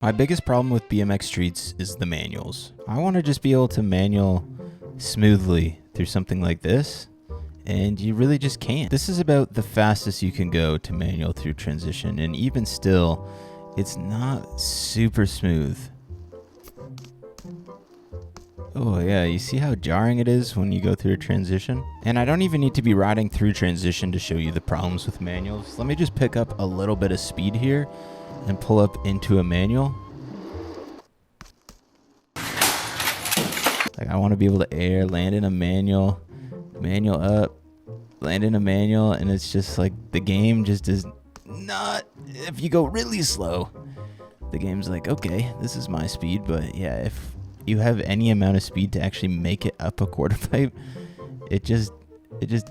My biggest problem with BMX Streets is the manuals. I want to just be able to manual smoothly through something like this, and you really just can't. This is about the fastest you can go to manual through transition, and even still, it's not super smooth. Oh yeah, you see how jarring it is when you go through a transition? And I don't even need to be riding through transition to show you the problems with manuals. Let me just pick up a little bit of speed here and pull up into a manual. Like I want to be able to air, land in a manual, manual up, land in a manual, and it's just like the game just is not, if you go really slow, the game's like, okay, this is my speed, but yeah, if you have any amount of speed to actually make it up a quarter pipe, it just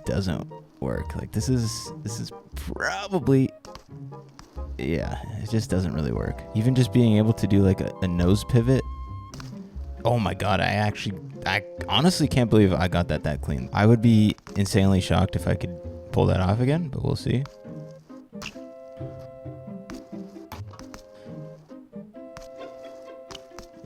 doesn't work. Like this is probably, yeah, it just doesn't really work. Even just being able to do like a nose pivot. Oh my god, I honestly can't believe I got that clean. I would be insanely shocked if I could pull that off again, but we'll see.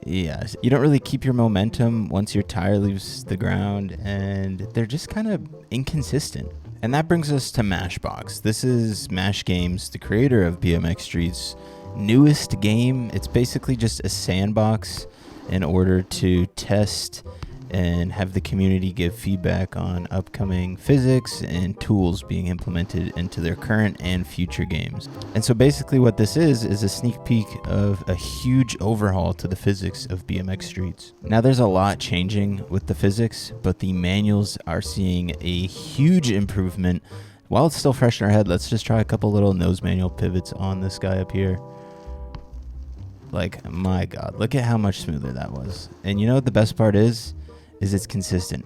Yeah, you don't really keep your momentum once your tire leaves the ground, and they're just kind of inconsistent. And that brings us to Mashbox. This is Mash Games, the creator of BMX Street's newest game. It's basically just a sandbox in order to test and have the community give feedback on upcoming physics and tools being implemented into their current and future games. And so basically what this is a sneak peek of a huge overhaul to the physics of BMX Streets. Now there's a lot changing with the physics, but the manuals are seeing a huge improvement. While it's still fresh in our head, let's just try a couple little nose manual pivots on this guy up here. Like, my god, look at how much smoother that was. And you know what the best part is it's consistent.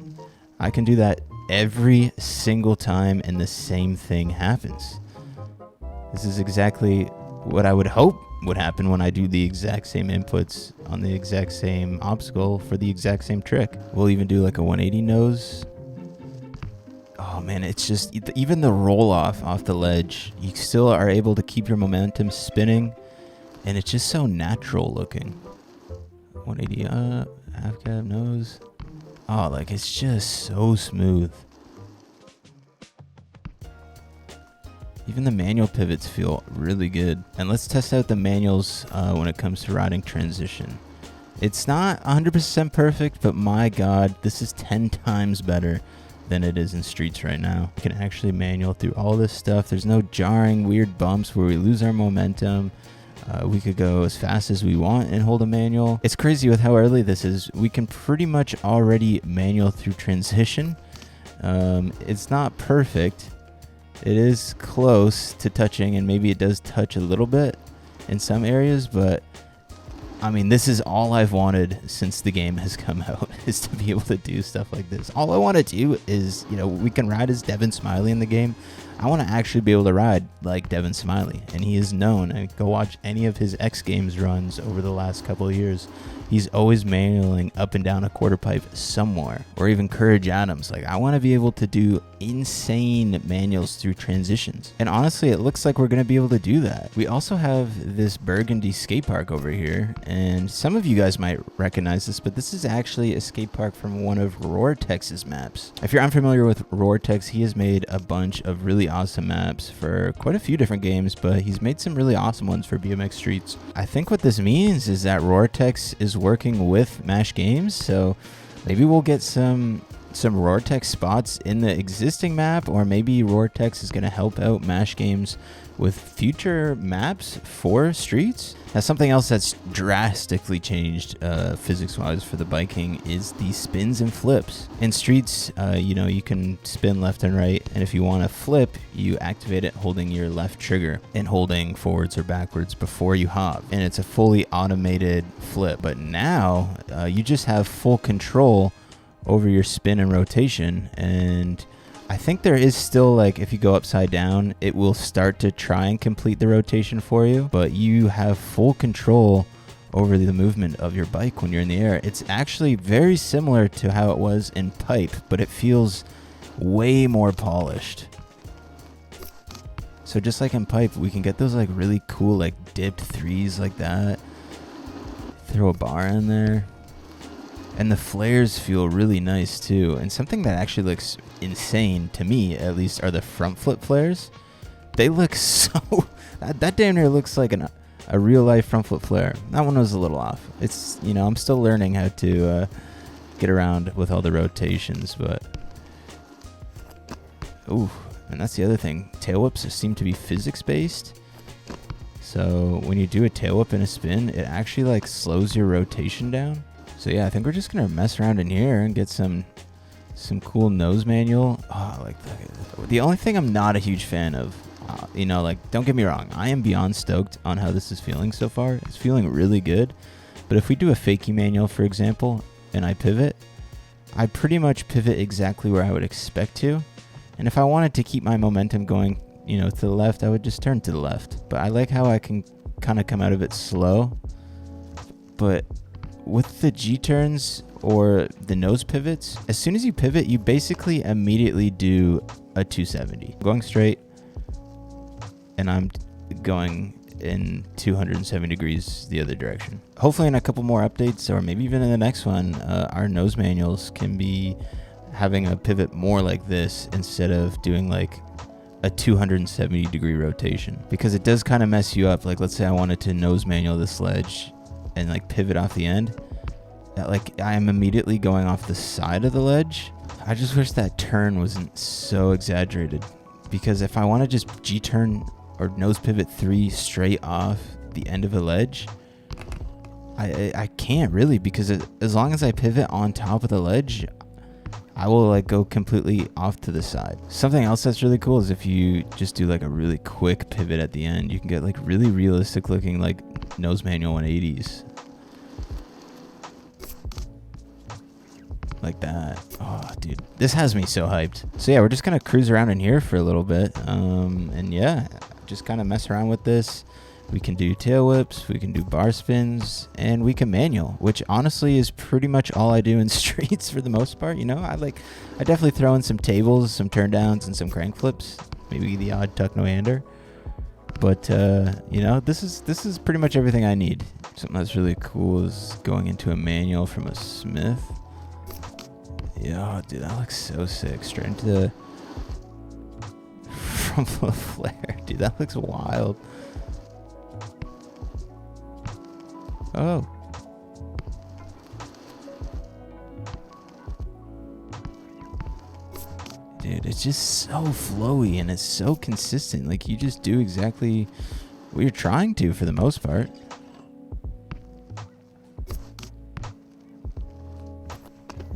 I can do that every single time and the same thing happens. This is exactly what I would hope would happen when I do the exact same inputs on the exact same obstacle for the exact same trick. We'll even do like a 180 nose. Oh man, it's just, even the roll off the ledge, you still are able to keep your momentum spinning, and it's just so natural looking. 180 up, half cab nose. Oh, like it's just so smooth. Even the manual pivots feel really good. And let's test out the manuals when it comes to riding transition. It's not 100% perfect, but my god, this is 10 times better than it is in Streets right now. We can actually manual through all this stuff. There's no jarring, weird bumps where we lose our momentum. We could go as fast as we want and hold a manual. It's crazy with how early this is. We can pretty much already manual through transition. It's not perfect. It is close to touching, and maybe it does touch a little bit in some areas, but I mean, this is all I've wanted since the game has come out, is to be able to do stuff like this. All I want to do is, we can ride as Devin Smiley in the game. I want to actually be able to ride like Devin Smiley, and he is known. I go watch any of his X Games runs over the last couple of years. He's always manualing up and down a quarter pipe somewhere, or even Courage Adams. Like, I want to be able to do insane manuals through transitions. And honestly, it looks like we're going to be able to do that. We also have this burgundy skate park over here, and some of you guys might recognize this, but this is actually a skate park from one of Roartex's maps. If you're unfamiliar with Roartex, he has made a bunch of really awesome maps for quite a few different games, but he's made some really awesome ones for BMX Streets. I think what this means is that Roartex is working with Mash Games, so maybe we'll get some Roartex spots in the existing map, or maybe Roartex is going to help out Mash Games with future maps for Streets. Now, something else that's drastically changed physics-wise for the biking is the spins and flips. In Streets, you can spin left and right, and if you want to flip, you activate it holding your left trigger and holding forwards or backwards before you hop, and it's a fully automated flip. But now, you just have full control over your spin and rotation, and I think there is still, like, if you go upside down, it will start to try and complete the rotation for you, but you have full control over the movement of your bike when you're in the air. It's actually very similar to how it was in Pipe, but it feels way more polished. So just like in Pipe, we can get those like really cool like dipped threes like that. Throw a bar in there. And the flares feel really nice too. And something that actually looks insane to me, at least, are the front flip flares. They look so... that damn near looks like a real life front flip flare. That one was a little off. It's, you know, I'm still learning how to get around with all the rotations, but... Ooh, and that's the other thing. Tail whips seem to be physics based. So when you do a tail whip and a spin, it actually like slows your rotation down. So yeah, I think we're just gonna mess around in here and get some cool nose manual. Oh, like the only thing I'm not a huge fan of, you know, like, don't get me wrong, I am beyond stoked on how this is feeling so far. It's feeling really good. But if we do a fakie manual, for example, and I pivot, I pretty much pivot exactly where I would expect to. And if I wanted to keep my momentum going, you know, to the left, I would just turn to the left. But I like how I can kind of come out of it slow. But with the G-turns or the nose pivots, as soon as you pivot, you basically immediately do a 270. I'm going straight, and I'm going in 270 degrees the other direction. Hopefully in a couple more updates, or maybe even in the next one, our nose manuals can be having a pivot more like this instead of doing like a 270 degree rotation, because it does kind of mess you up. Like, let's say I wanted to nose manual this ledge and like pivot off the end, like I am immediately going off the side of the ledge. I just wish that turn wasn't so exaggerated, because if I want to just G-turn or nose pivot 3 straight off the end of a ledge, I can't really, because as long as I pivot on top of the ledge, I will like go completely off to the side. Something else that's really cool is if you just do like a really quick pivot at the end, you can get like really realistic looking like nose manual 180s. Like that. Oh, dude, this has me so hyped. So yeah, we're just gonna cruise around in here for a little bit, and yeah, just kind of mess around with this. We can do tail whips, we can do bar spins, and we can manual, which honestly is pretty much all I do in streets for the most part. You know, I definitely throw in some tables, some turn downs, and some crank flips, maybe the odd tuck no-hander. But you know, this is pretty much everything I need. Something that's really cool is going into a manual from a Smith. Yeah, dude, that looks so sick. Straight into the front flip flare. Dude, that looks wild. Oh. Dude, it's just so flowy and it's so consistent. Like, you just do exactly what you're trying to for the most part.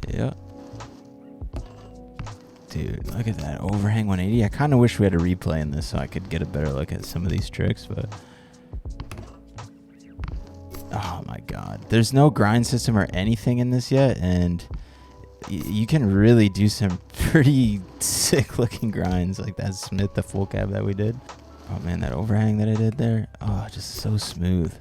Yeah. Dude, look at that overhang 180. I kind of wish we had a replay in this so I could get a better look at some of these tricks, but... Oh my god. There's no grind system or anything in this yet, and you can really do some pretty sick looking grinds like that Smith, the full cab that we did. Oh man, that overhang that I did there. Oh, just so smooth.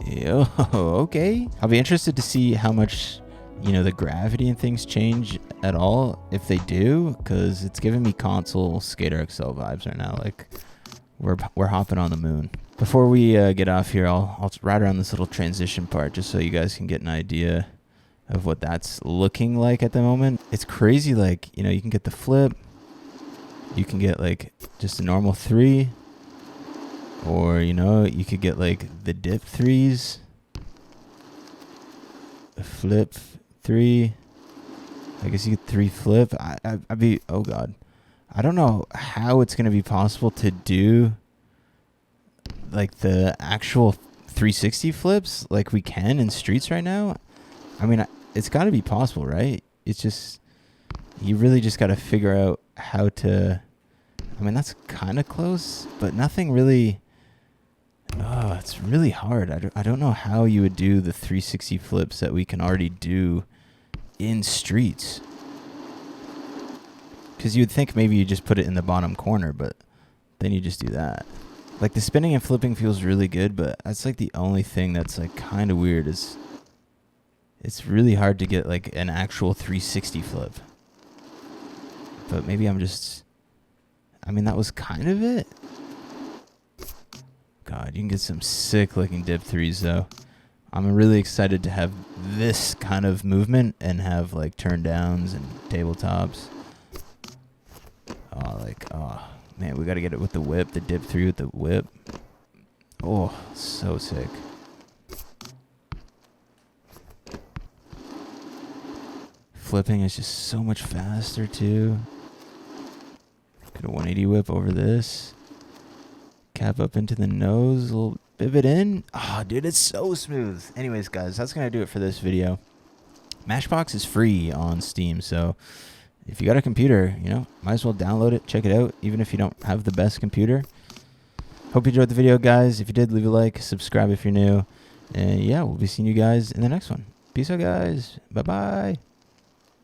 Yo, okay. I'll be interested to see how much, you know, the gravity and things change at all, if they do, because it's giving me console Skater XL vibes right now. Like, we're hopping on the moon. Before we get off here, I'll ride around this little transition part just so you guys can get an idea of what that's looking like at the moment. It's crazy. Like, you know, you can get the flip, you can get like just a normal 3. Or, you know, you could get like the dip 3s, a flip 3. I guess you get 3 flip. I'd be, oh god, I don't know how it's gonna be possible to do like the actual 360 flips like we can in streets right now. I mean, it's got to be possible, right? It's just, you really just got to figure out how to. I mean, that's kind of close, but nothing really. Oh, it's really hard. I don't know how you would do the 360 flips that we can already do in streets. Because you'd think maybe you just put it in the bottom corner, but then you just do that. Like the spinning and flipping feels really good, but that's like the only thing that's like kind of weird is it's really hard to get like an actual 360 flip. But maybe I'm just, I mean, that was kind of it. God, you can get some sick looking dip threes though. I'm really excited to have this kind of movement and have like turn downs and tabletops. Oh man, we got to get it with the whip, the dip three with the whip. Oh, so sick. Flipping is just so much faster too. Get a 180 whip over this. Cap up into the nose, a little pivot in. Oh, dude, it's so smooth. Anyways, guys, that's going to do it for this video. Mashbox is free on Steam, so if you got a computer, you know, might as well download it, check it out, even if you don't have the best computer. Hope you enjoyed the video, guys. If you did, leave a like, subscribe if you're new. And yeah, we'll be seeing you guys in the next one. Peace out, guys. Bye-bye.